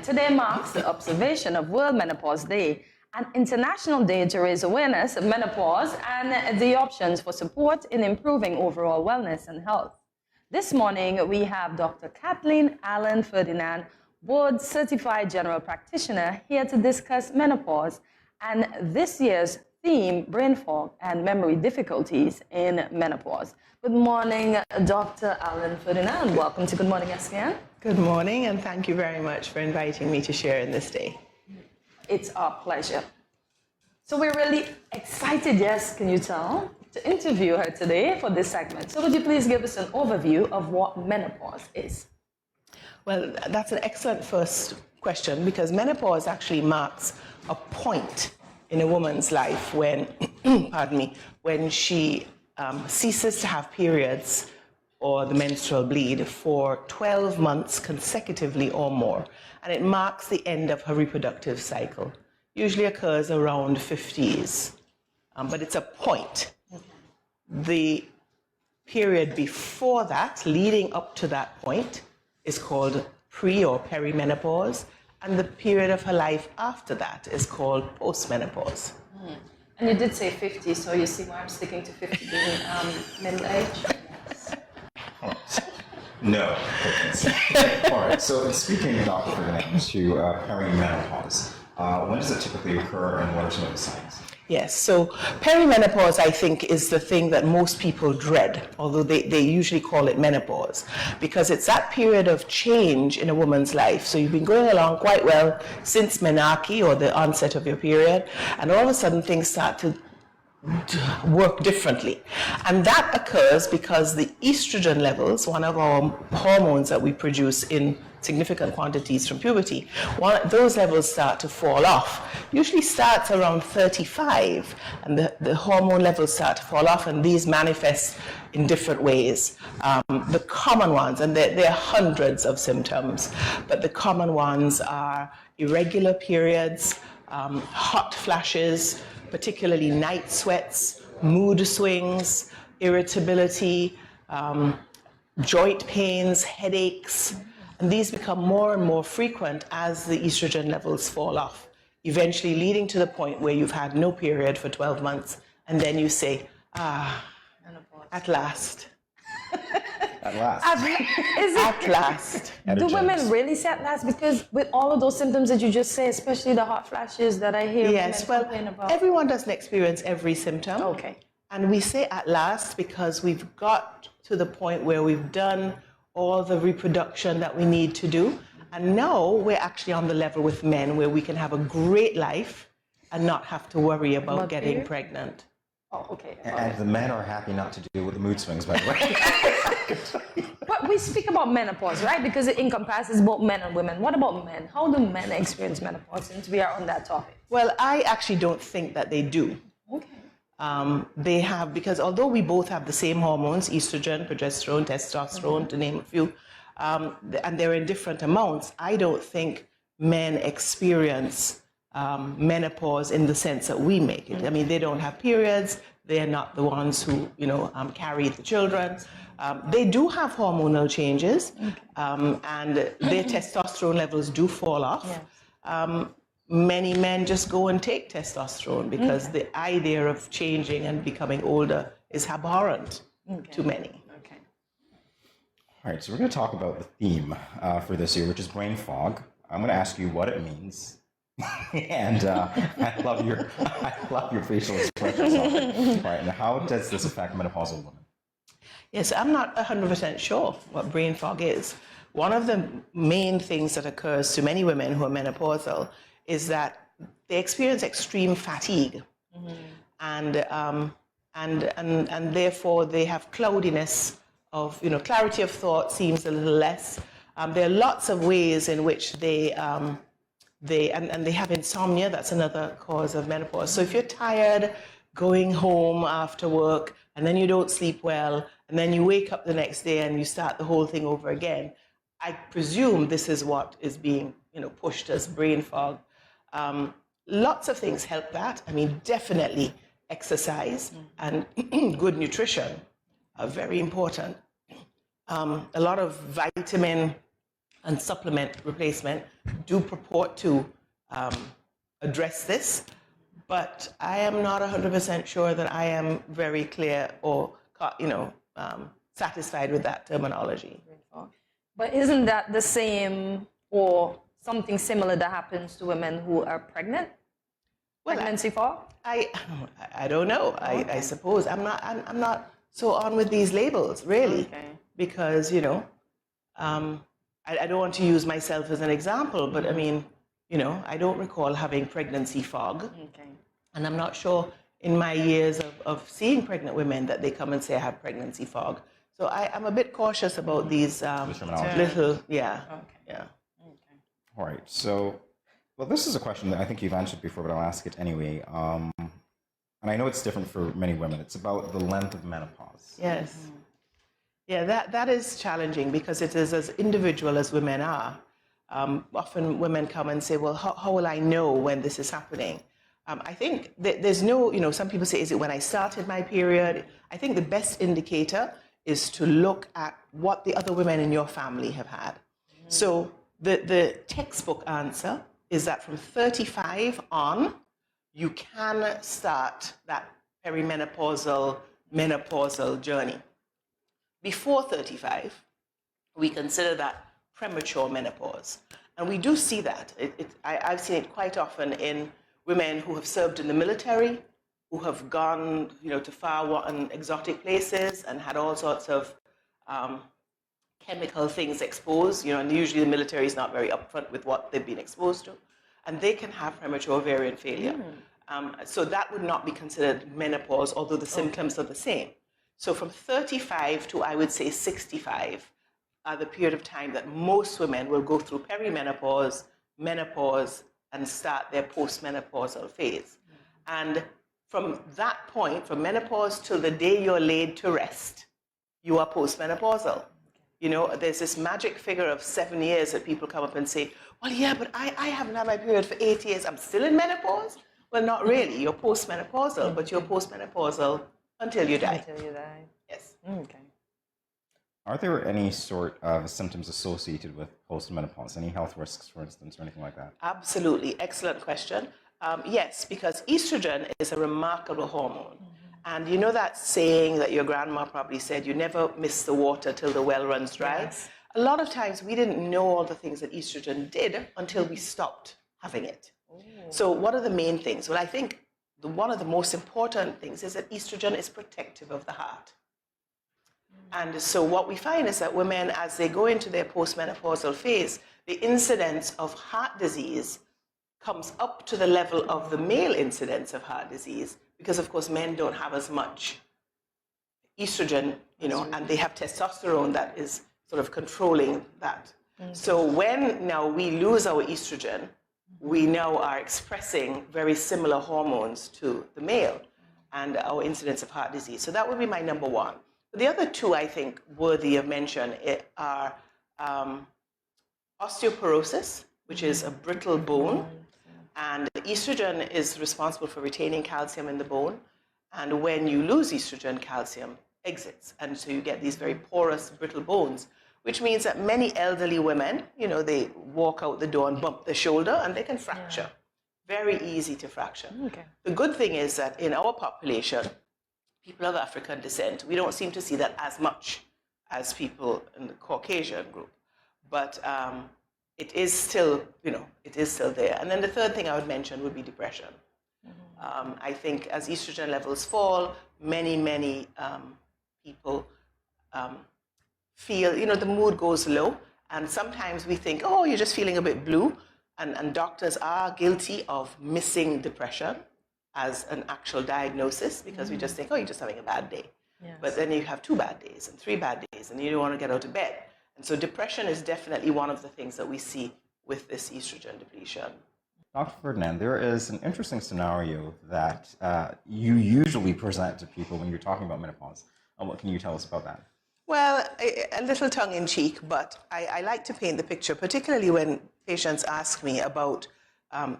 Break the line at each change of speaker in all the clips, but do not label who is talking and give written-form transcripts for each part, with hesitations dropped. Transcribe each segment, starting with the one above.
Today marks the observation of World Menopause Day, an international day to raise awareness of menopause and the options for support in improving overall wellness and health. This morning, we have Dr. Kathleen Allen Ferdinand, Board Certified General Practitioner, here to discuss menopause and this year's theme, brain fog and memory difficulties in menopause. Good morning, Dr. Allen Ferdinand. Welcome to Good Morning, SKN.
Good morning, and thank you very much for inviting me to share in this day.
It's our pleasure. So we're really excited, yes, can you tell, to interview her today for this segment. So would you please give us an overview of what menopause is?
Well, that's an excellent first question, because menopause actually marks a point in a woman's life when, pardon me, when she ceases to have periods or the menstrual bleed for 12 months consecutively or more. And it marks the end of her reproductive cycle. Usually occurs around 50s, but it's a point. The period before that, leading up to that point, is called pre or perimenopause, and the period of her life after that is called postmenopause.
And you did say 50, so you see why I'm sticking to 50 being middle age?
No. All right, so speaking, Dr. Ferdinand, to perimenopause, when does it typically occur and what are some of the signs?
Yes, so perimenopause, I think, is the thing that most people dread, although they usually call it menopause, because it's that period of change in a woman's life. So you've been going along quite well since menarche, or the onset of your period, and all of a sudden things start to work differently. And that occurs because the estrogen levels, one of our hormones that we produce in significant quantities from puberty, those levels start to fall off. Usually starts around 35, and the hormone levels start to fall off, and these manifest in different ways. The common ones, and there are hundreds of symptoms, but the common ones are irregular periods, hot flashes, particularly night sweats, mood swings, irritability, joint pains, headaches, and these become more and more frequent as the estrogen levels fall off, eventually leading to the point where you've had no period for 12 months, and then you say, at last.
At last.
At last.
Do women really say at last? Because with all of those symptoms that you just say, especially the hot flashes that I hear
yes,
women
well,
complain about.
Everyone doesn't experience every symptom.
Okay.
And we say at last because we've got to the point where we've done all the reproduction that we need to do. And now we're actually on the level with men where we can have a great life and not have to worry about getting pregnant.
Oh, okay.
And the men are happy not to deal with the mood swings, by the way.
But we speak about menopause, right? Because it encompasses both men and women. What about men? How do men experience menopause, since we are on that topic?
Well, I actually don't think that they do.
Okay.
They have, because although we both have the same hormones, estrogen, progesterone, testosterone, to name a few, and they're in different amounts, I don't think men experience menopause in the sense that we make it. I mean, they don't have periods. They're not the ones who, carry the children. They do have hormonal changes, and their testosterone levels do fall off. Yes. Many men just go and take testosterone because the idea of changing and becoming older is abhorrent to many.
Okay.
All right, so we're going to talk about the theme for this year, which is brain fog. I'm going to ask you what it means. And I love your facial expressions. All right, now how does this affect menopausal women?
Yes, I'm not 100% sure what brain fog is. One of the main things that occurs to many women who are menopausal is that they experience extreme fatigue, and therefore they have cloudiness of, clarity of thought seems a little less. There are lots of ways in which they have insomnia. That's another cause of menopause. So if you're tired, going home after work, and then you don't sleep well, and then you wake up the next day and you start the whole thing over again, I presume this is what is being, pushed as brain fog. Lots of things help that. I mean, definitely exercise and good nutrition are very important. A lot of vitamin and supplement replacement do purport to address this, but I am not 100% sure that I am very clear or, satisfied with that terminology.
But isn't that the same or something similar that happens to women who are pregnant?
Well,
Pregnancy fog?
I don't know. I suppose I'm not so on with these labels really, because I don't want to use myself as an example, but I mean, I don't recall having pregnancy fog, and I'm not sure in my years of seeing pregnant women that they come and say I have pregnancy fog. So I'm a bit cautious about these little,
All right. So, well, this is a question that I think you've answered before, but I'll ask it anyway. And I know it's different for many women. It's about the length of menopause.
Yes. Yeah, that is challenging because it is as individual as women are. Often women come and say, well, how will I know when this is happening? I think there's no, some people say, is it when I started my period? I think the best indicator is to look at what the other women in your family have had. So the textbook answer is that from 35 on, you can start that menopausal journey. Before 35, we consider that premature menopause. And we do see that. I've seen it quite often in women who have served in the military, who have gone to far and exotic places and had all sorts of chemical things exposed, and usually the military is not very upfront with what they've been exposed to. And they can have premature ovarian failure. So that would not be considered menopause, although the symptoms are the same. So from 35 to, I would say, 65 are the period of time that most women will go through perimenopause, menopause, and start their postmenopausal phase. And from that point, from menopause till the day you're laid to rest, you are postmenopausal. There's this magic figure of 7 years that people come up and say, well, yeah, but I haven't had my period for 8 years. I'm still in menopause? Well, not really. You're postmenopausal, but you're postmenopausal until you die.
Until you die.
Yes.
Okay.
Are there any sort of symptoms associated with postmenopause? Any health risks, for instance, or anything like that?
Absolutely. Excellent question. Yes, because estrogen is a remarkable hormone. And you know that saying that your grandma probably said, you never miss the water till the well runs dry?
Yes.
A lot of times we didn't know all the things that estrogen did until we stopped having it. So what are the main things? Well, I think one of the most important things is that estrogen is protective of the heart. And so what we find is that women, as they go into their postmenopausal phase, the incidence of heart disease comes up to the level of the male incidence of heart disease, because of course men don't have as much estrogen, and they have testosterone that is sort of controlling that. So when now we lose our estrogen, we now are expressing very similar hormones to the male, and our incidence of heart disease. So that would be my number one. The other two, I think, worthy of mention are osteoporosis, which is a brittle bone, and estrogen is responsible for retaining calcium in the bone, and when you lose estrogen, calcium exits, and so you get these very porous, brittle bones, which means that many elderly women, they walk out the door and bump their shoulder, and they can fracture. Very easy to fracture. The good thing is that in our population, people of African descent, we don't seem to see that as much as people in the Caucasian group. But it is still, it is still there. And then the third thing I would mention would be depression. I think as estrogen levels fall, many people feel, the mood goes low. And sometimes we think, oh, you're just feeling a bit blue. And doctors are guilty of missing depression as an actual diagnosis, because we just think, oh, you're just having a bad day. Yes. But then you have 2 bad days and 3 bad days, and you don't want to get out of bed. And so depression is definitely one of the things that we see with this estrogen depletion.
Dr. Ferdinand, there is an interesting scenario that you usually present to people when you're talking about menopause. What can you tell us about that?
Well, a little tongue-in-cheek, but I like to paint the picture, particularly when patients ask me about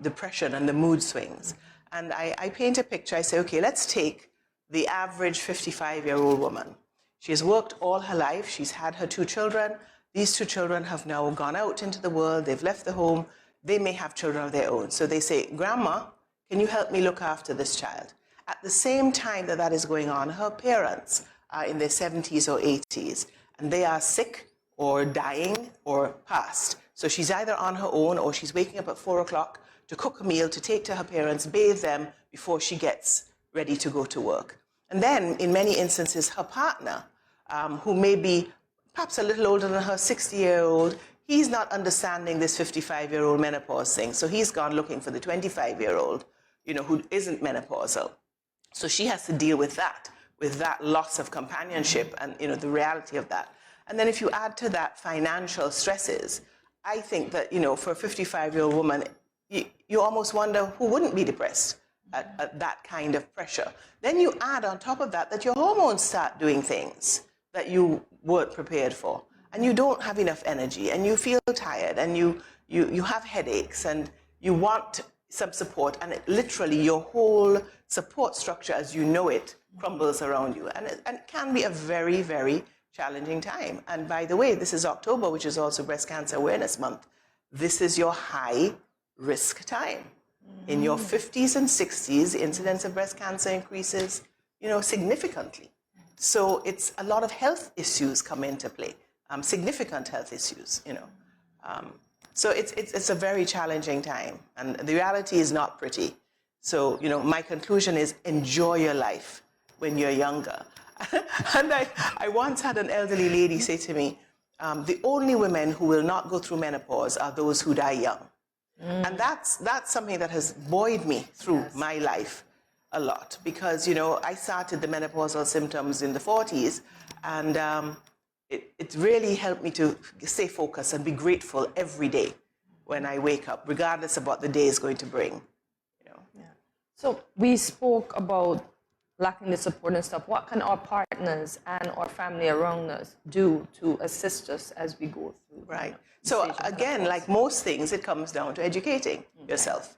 depression and the mood swings. And I paint a picture. I say, okay, let's take the average 55-year-old woman. She has worked all her life. She's had her 2 children. These 2 children have now gone out into the world, they've left the home, they may have children of their own. So they say, Grandma, can you help me look after this child? At the same time that that is going on, her parents are in their 70s or 80s, and they are sick or dying or past. So she's either on her own or she's waking up at 4 o'clock to cook a meal to take to her parents, bathe them before she gets ready to go to work. And then, in many instances, her partner, who may be perhaps a little older than her, 60-year-old, he's not understanding this 55-year-old menopause thing. So he's gone looking for the 25-year-old, who isn't menopausal. So she has to deal with that loss of companionship and, the reality of that. And then if you add to that financial stresses, I think that, for a 55-year-old woman, you almost wonder who wouldn't be depressed at that kind of pressure. Then you add on top of that your hormones start doing things that you weren't prepared for. And you don't have enough energy, and you feel tired, and you have headaches, and you want some support, and literally your whole support structure as you know it crumbles around you. And it can be a very, very challenging time. And by the way, this is October, which is also Breast Cancer Awareness Month. This is your high risk time. In your 50s and 60s, the incidence of breast cancer increases, significantly. So it's a lot of health issues come into play, significant health issues, So it's a very challenging time, and the reality is not pretty. So, my conclusion is enjoy your life when you're younger. And I once had an elderly lady say to me, the only women who will not go through menopause are those who die young. And that's something that has buoyed me through my life a lot, because, I started the menopausal symptoms in the 40s, and it really helped me to stay focused and be grateful every day when I wake up, regardless of what the day is going to bring.
So we spoke about lacking the support and stuff. What can our partners and our family around us do to assist us as we go through?
Right. So again, like most things, it comes down to educating yourself,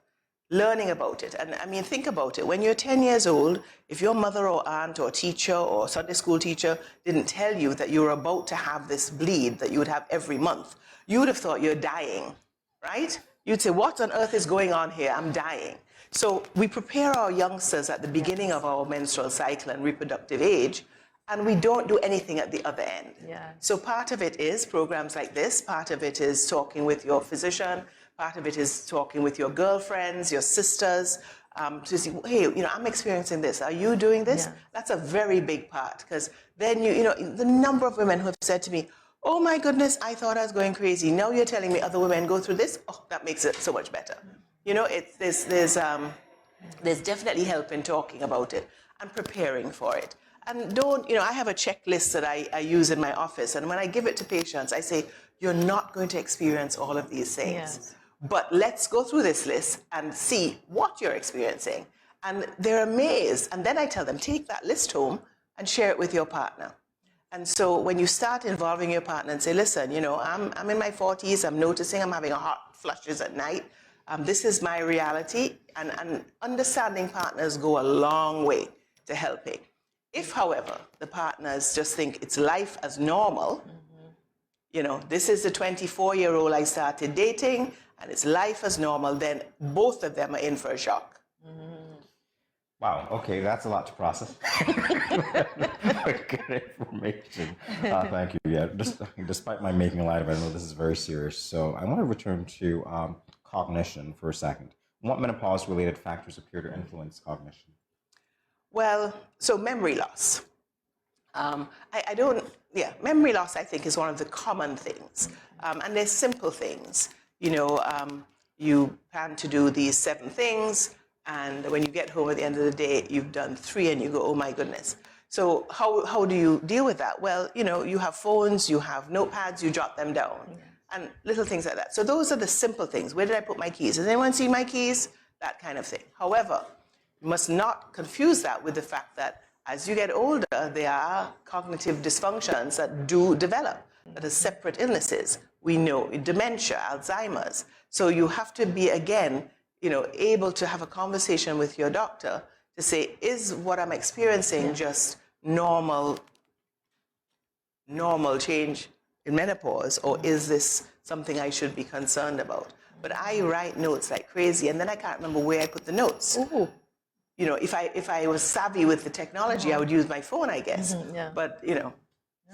learning about it. And I mean, think about it. When you're 10 years old, if your mother or aunt or teacher or Sunday school teacher didn't tell you that you were about to have this bleed that you would have every month, you would have thought you're dying, right? You'd say, what on earth is going on here? I'm dying. So we prepare our youngsters at the beginning of our menstrual cycle and reproductive age, and we don't do anything at the other end. So part of it is programs like this, part of it is talking with your physician, part of it is talking with your girlfriends, your sisters, to see, hey, I'm experiencing this. Are you doing this? That's a very big part, because then the number of women who have said to me, oh my goodness, I thought I was going crazy. Now you're telling me other women go through this? Oh, that makes it so much better. There's definitely help in talking about it and preparing for it. And I have a checklist that I use in my office, and when I give it to patients, I say, you're not going to experience all of these things. But let's go through this list and see what you're experiencing. And they're amazed. And then I tell them, take that list home and share it with your partner. And so when you start involving your partner and say, listen, I'm in my 40s, I'm noticing I'm having hot flushes at night. This is my reality. And understanding partners go a long way to helping. If, however, the partners just think it's life as normal, this is the 24-year-old I started dating, and it's life as normal, then both of them are in for a shock.
Wow, okay, that's a lot to process. Good information. Thank you. Yeah, despite my making light of it, I know this is very serious. So I want to return to cognition for a second. What menopause-related factors appear to influence cognition?
Well, so memory loss. Memory loss, I think, is one of the common things. And there's simple things. You plan to do these 7 things, and when you get home at the end of the day, you've done 3, and you go, oh my goodness. So how do you deal with that? Well, you have phones, you have notepads, you jot them down, and little things like that. So those are the simple things. Where did I put my keys? Has anyone seen my keys? That kind of thing. However, you must not confuse that with the fact that as you get older, there are cognitive dysfunctions that do develop, that are separate illnesses. We know dementia, Alzheimer's. So you have to be, again, able to have a conversation with your doctor to say, is what I'm experiencing just normal change, in menopause, or is this something I should be concerned about? But I write notes like crazy, and then I can't remember where I put the notes.
Ooh.
You know, if I was savvy with the technology, I would use my phone, I guess.
Yeah.
But, you know,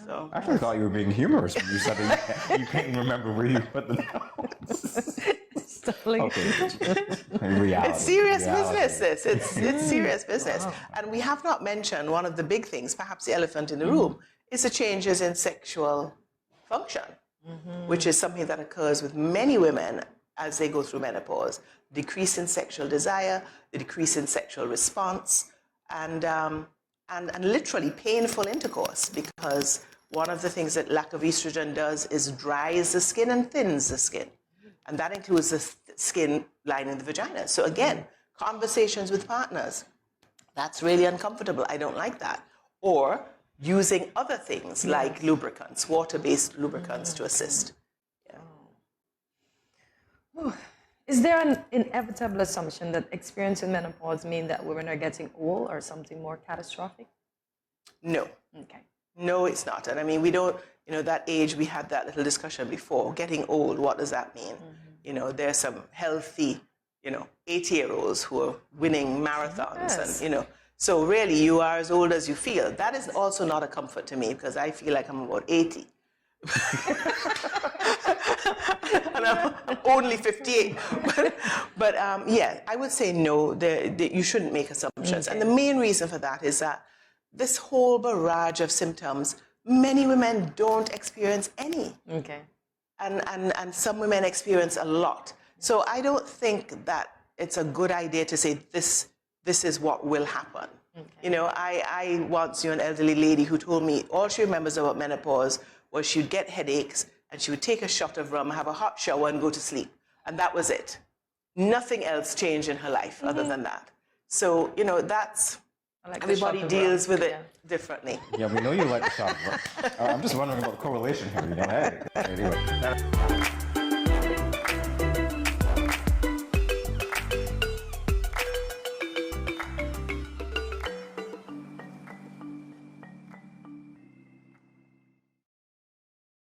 so.
I actually thought you were being humorous when you said that you couldn't remember where you put the notes. Okay. Reality.
It's serious
Reality.
business, this. It's serious business. Wow. And we have not mentioned one of the big things, perhaps the elephant in the room, is the changes in sexual function, which is something that occurs with many women as they go through menopause. Decrease in sexual desire, the decrease in sexual response, and literally painful intercourse, because one of the things that lack of estrogen does is dries the skin and thins the skin. And that includes the skin lining the vagina. So again, conversations with partners, that's really uncomfortable. I don't like that. Or using other things like lubricants, water-based lubricants to assist.
Yeah. Is there an inevitable assumption that experiencing menopause means that women are getting old or something more catastrophic?
No.
Okay.
No, it's not. And I mean, we don't, you know, that age, we had that little discussion before. Getting old, what does that mean? You know, there's some healthy, you know, 80-year-olds who are winning marathons. And, you know, so really you are as old as you feel. That is also not a comfort to me, because I feel like I'm about 80. And I'm only 58. But yeah, I would say no, you shouldn't make assumptions. Okay. And the main reason for that is that this whole barrage of symptoms, many women don't experience any. Okay. And some women experience a lot. So I don't think that it's a good idea to say this is what will happen. Okay. You know, I once knew an elderly lady who told me all she remembers about menopause was she'd get headaches and she would take a shot of rum, have a hot shower and go to sleep. And that was it. Nothing else changed in her life other than that. So, you know, that's... Like everybody deals with it differently.
Yeah, we know you like the shot of rum. I'm just wondering about the correlation here, you know. Hey, anyway.